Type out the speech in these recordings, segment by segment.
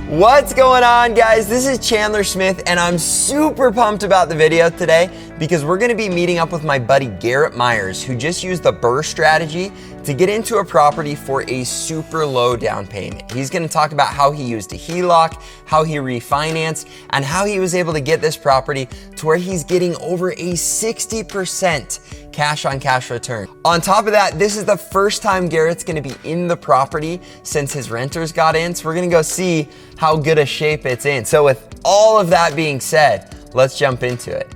What's going on, guys? This is Chandler Smith, and I'm super pumped about the video today because we're gonna be meeting up with my buddy Garrett Myers, who just used the Brrrr strategy to get into a property for a super low down payment. He's gonna talk about how he used a HELOC, how he refinanced, and how he was able to get this property to where he's getting over a 60% cash on cash return. On top of that, this is the first time Garrett's gonna be in the property since his renters got in, so we're gonna go see how good a shape it's in. So with all of that being said, let's jump into it.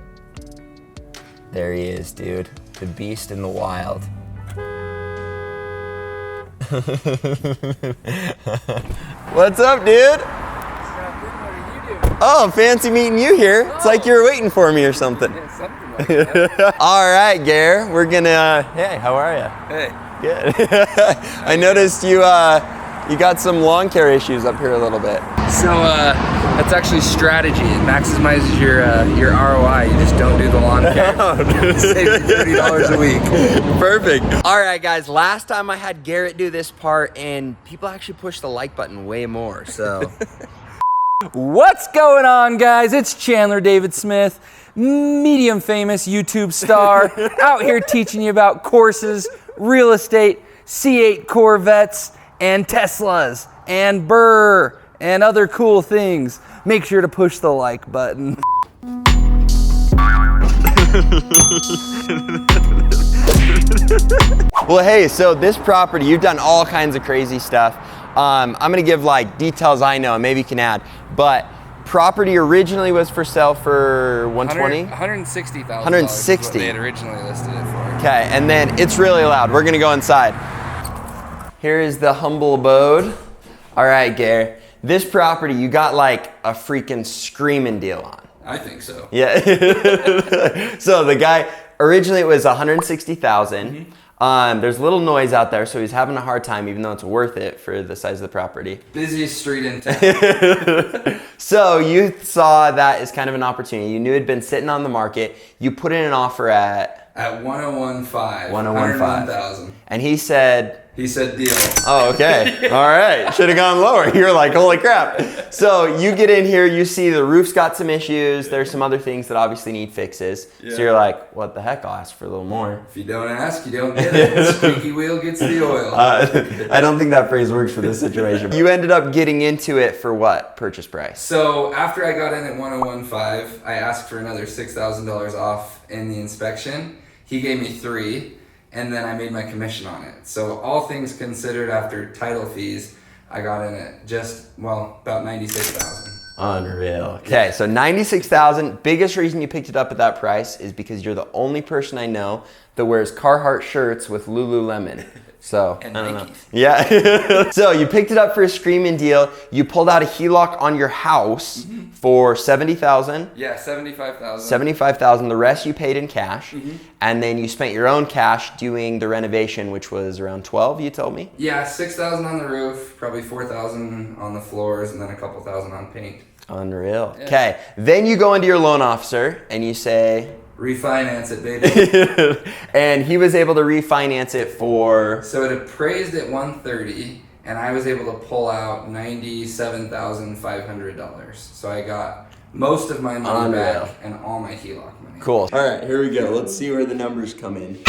There he is, dude. The beast in the wild. What's up, dude? Oh, fancy meeting you here. It's like you were waiting for me or something. Yeah, something like that. All right, Garrett, we're gonna, hey, how are you? Hey. Good. I noticed you got some lawn care issues up here a little bit. So that's actually strategy. It maximizes your ROI. You just don't do the lawn care. Save you $30 a week. Perfect. All right, guys, last time I had Garrett do this part and people actually pushed the like button way more, so. What's going on, guys? It's Chandler David Smith, medium famous YouTube star, out here teaching you about courses, real estate, C8 Corvettes, and Teslas, and Brrrr, and other cool things. Make sure to push the like button. Well, hey, so this property, you've done all kinds of crazy stuff. I'm gonna give like details I know, and maybe you can add, but property originally was for sale for 120? $160,000. 160. They had originally listed it for. Okay, and then it's really loud. We're gonna go inside. Here is the humble abode. All right, Gare. This property, you got like a freaking screaming deal on. I think so. Yeah. So the guy, originally it was 160,000. There's a little noise out there, so he's having a hard time, even though it's worth it for the size of the property. Busiest street in town. So you saw that as kind of an opportunity. You knew it had been sitting on the market. You put in an offer at 101.5. 101.5. And he said, deal. oh, okay. All right. Should have gone lower. You're like, holy crap. So you get in here, you see the roof's got some issues. There's some other things that obviously need fixes. Yeah. So you're like, what the heck? I'll ask for a little more. If you don't ask, you don't get it. Squeaky wheel gets the oil. I don't think that phrase works for this situation. You ended up getting into it for what purchase price? So after I got in at 101.5, I asked for another $6,000 off in the inspection. He gave me $3,000, and then I made my commission on it. So all things considered, after title fees, I got in at about $96,000. Unreal. Okay, so $96,000. Biggest reason you picked it up at that price is because you're the only person I know that wears Carhartt shirts with Lululemon. So, And I don't know. Nikes. Yeah. So you picked it up for a screaming deal. You pulled out a HELOC on your house for $70,000. Yeah, $75,000. $75,000. The rest you paid in cash. And then you spent your own cash doing the renovation, which was around 12, you told me? Yeah, $6,000 on the roof, probably $4,000 on the floors, and then a couple thousand on paint. Unreal. Yeah. Okay. Then you go into your loan officer and you say, Refinance it, baby. and he was able to refinance it for. So it appraised at $130,000, and I was able to pull out $97,500. So I got most of my money back and all my HELOC money. Cool. All right, here we go. Let's see where the numbers come in.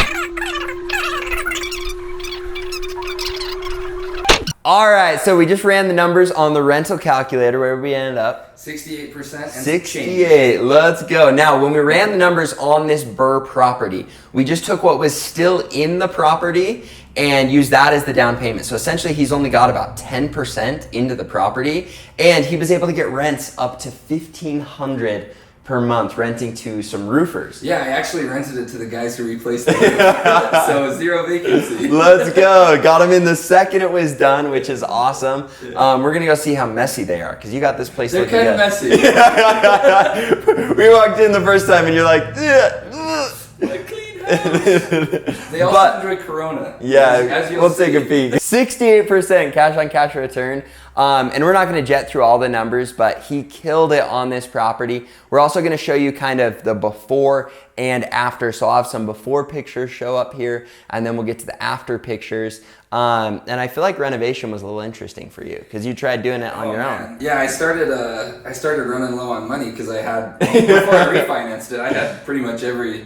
All right, so we just ran the numbers on the rental calculator. Where we ended up? 68% and 68. Let's go. Now, when we ran the numbers on this Brrrr property, we just took what was still in the property and used that as the down payment. So essentially, he's only got about 10% into the property, and he was able to get rents up to $1,500 per month renting to some roofers. Yeah, I actually rented it to the guys who replaced the roof. So 0 vacancy. Let's go. Got them in the second it was done, which is awesome. Yeah. We're going to go see how messy they are because you got this place They're looking kind of good. messy. We walked in the first time and you're like, ugh. Like clean house. They also enjoy Corona. Yeah, as you'll we'll see. take a peek. 68% cash on cash return. And we're not going to jet through all the numbers, but he killed it on this property. We're also going to show you kind of the before and after. So I'll have some before pictures show up here, and then we'll get to the after pictures. And I feel like renovation was a little interesting for you because you tried doing it on your own. Yeah, I started running low on money because I had, before I refinanced it, I had pretty much every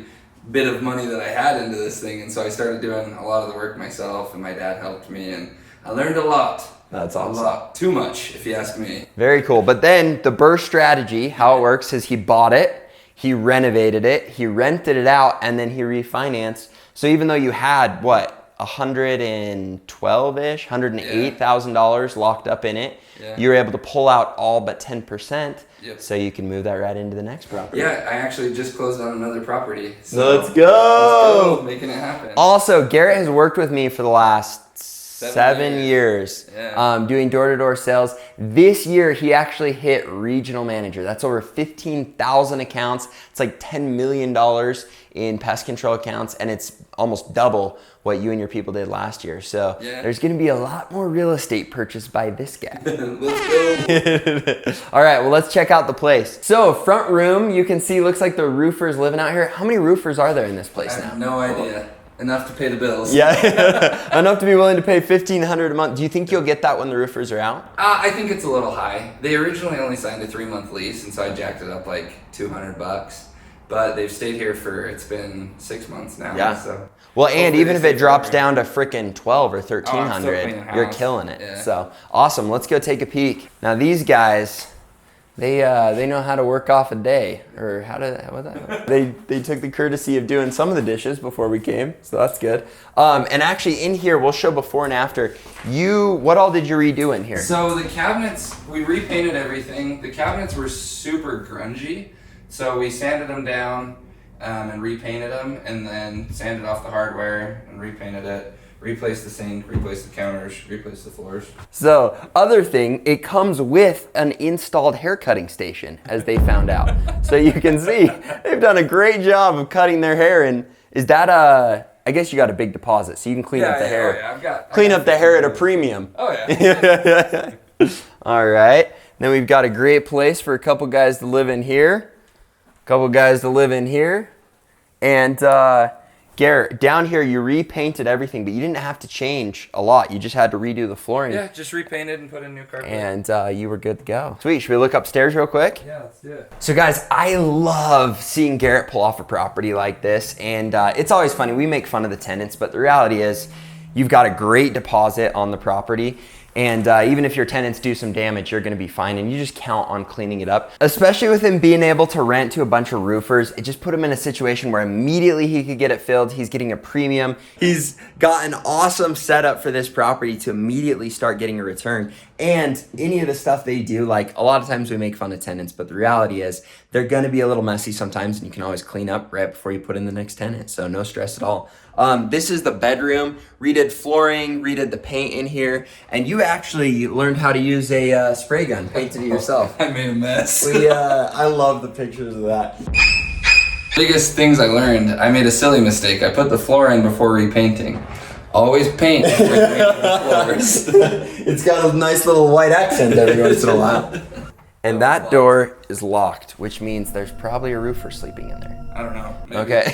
bit of money that I had into this thing. And so I started doing a lot of the work myself, and my dad helped me, and I learned a lot. That's awesome. A lot. Too much, if you ask me. Very cool. But then the Brrrr strategy, how it works is he bought it, he renovated it, he rented it out, and then he refinanced. So even though you had, what, $112-ish, $108,000 locked up in it, you were able to pull out all but 10%, so you can move that right into the next property. Yeah, I actually just closed on another property. So Let's go! Making it happen. Also, Garrett has worked with me for the last 7 years, doing door-to-door sales. This year, he actually hit regional manager. That's over 15,000 accounts. It's like $10 million in pest control accounts, and it's almost double what you and your people did last year. So there's gonna be a lot more real estate purchased by this guy. Let's go. All right, well, let's check out the place. So front room, you can see, looks like the roofer's living out here. How many roofers are there in this place I now? have no idea. Enough to pay the bills. Yeah, enough to be willing to pay $1,500 a month. Do you think you'll get that when the roofers are out? I think it's a little high. They originally only signed a 3-month lease, and so I jacked it up like $200. But they've stayed here it's been 6 months now. Yeah. So well, and even if it drops down to frickin' 12 or 1,300, you're killing it. Yeah. So awesome. Let's go take a peek. Now these guys, they know how to work off a day, or they took the courtesy of doing some of the dishes before we came, so that's good. And actually in here, we'll show before and after. What all did you redo in here? So the cabinets, we repainted everything. The cabinets were super grungy, so we sanded them down and repainted them, and then sanded off the hardware and repainted it. Replace the sink, replace the counters, replace the floors. So, other thing, it comes with an installed hair cutting station, as they found out. So you can see, they've done a great job of cutting their hair. And is that I guess you got a big deposit, so you can clean up the hair. Oh yeah, clean up the hair at a premium. Oh yeah. All right. Then we've got a great place for a couple guys to live in here. And Garrett, down here you repainted everything, but you didn't have to change a lot. You just had to redo the flooring. Yeah, just repainted and put in new carpet. And you were good to go. Sweet, should we look upstairs real quick? Yeah, let's do it. So guys, I love seeing Garrett pull off a property like this. And it's always funny, we make fun of the tenants, but the reality is you've got a great deposit on the property. And even if your tenants do some damage, you're gonna be fine, and you just count on cleaning it up. Especially with him being able to rent to a bunch of roofers, it just put him in a situation where immediately he could get it filled. He's getting a premium. He's got an awesome setup for this property to immediately start getting a return. And any of the stuff they do, like a lot of times we make fun of tenants, but the reality is they're gonna be a little messy sometimes, and you can always clean up right before you put in the next tenant, so no stress at all. This is the bedroom, redid flooring, redid the paint in here, and you actually learned how to use a spray gun, painted it yourself. I made a mess. I love the pictures of that. Biggest things I learned, I made a silly mistake. I put the floor in before repainting. Always paint before you paint the floors. It's got a nice little white accent every once in a while. And that door is locked, which means there's probably a roofer sleeping in there. I don't know. Maybe. Okay.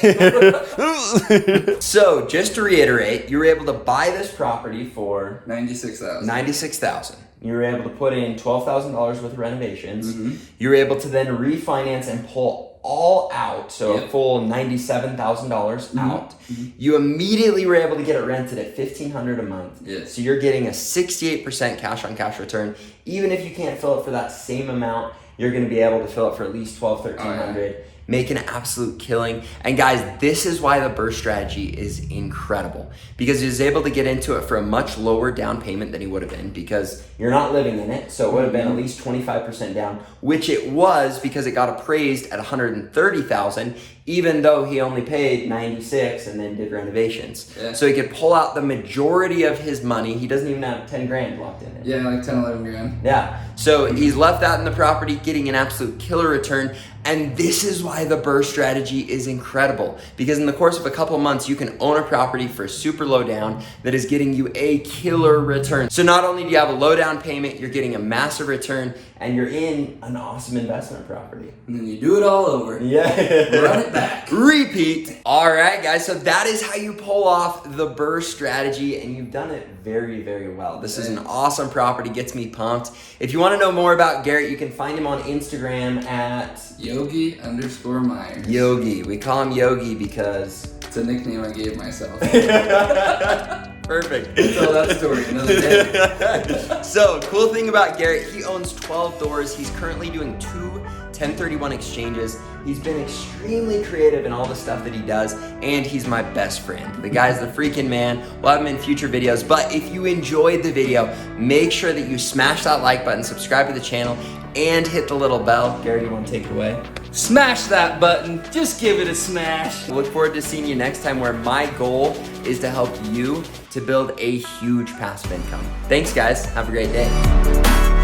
So just to reiterate, you were able to buy this property for $96,000. You were able to put in $12,000 with renovations. Mm-hmm. You were able to then refinance and pull all out, so a full $97,000 out. Mm-hmm. You immediately were able to get it rented at $1,500 a month. Yes. So you're getting a 68% cash on cash return. Even if you can't fill it for that same amount, you're going to be able to fill it for at least $1,200, $1,300. Make an absolute killing. And guys, this is why the Brrrr strategy is incredible, because he was able to get into it for a much lower down payment than he would have been, because you're not living in it. So it would have been at least 25% down, which it was, because it got appraised at $130,000, even though he only paid $96,000 and then did renovations. Yeah. So he could pull out the majority of his money. He doesn't even have 10 grand locked in it. Yeah, like 10, 11 grand. Yeah. So he's left that in the property, getting an absolute killer return. And this is why the Brrrr strategy is incredible, because in the course of a couple months, you can own a property for super low down that is getting you a killer return. So not only do you have a low down payment, you're getting a massive return, and you're in an awesome investment property. And then you do it all over. Yeah. Run it back. Repeat. All right, guys, so that is how you pull off the Brrrr strategy, and you've done it very, very well. This is an awesome property, gets me pumped. If you want to know more about Garrett, you can find him on Instagram at Yogi_Myers. Yogi. We call him Yogi because It's a nickname I gave myself. perfect. Tell that story another day. So, cool thing about Garrett, he owns 12 doors. He's currently doing 2 1031 exchanges. He's been extremely creative in all the stuff that he does, and he's my best friend. The guy's the freaking man. We'll have him in future videos, but if you enjoyed the video, make sure that you smash that like button, subscribe to the channel, and hit the little bell. Garrett, you want to take it away? Smash that button. Just give it a smash. Look forward to seeing you next time, where my goal is to help you to build a huge passive income. Thanks, guys. Have a great day.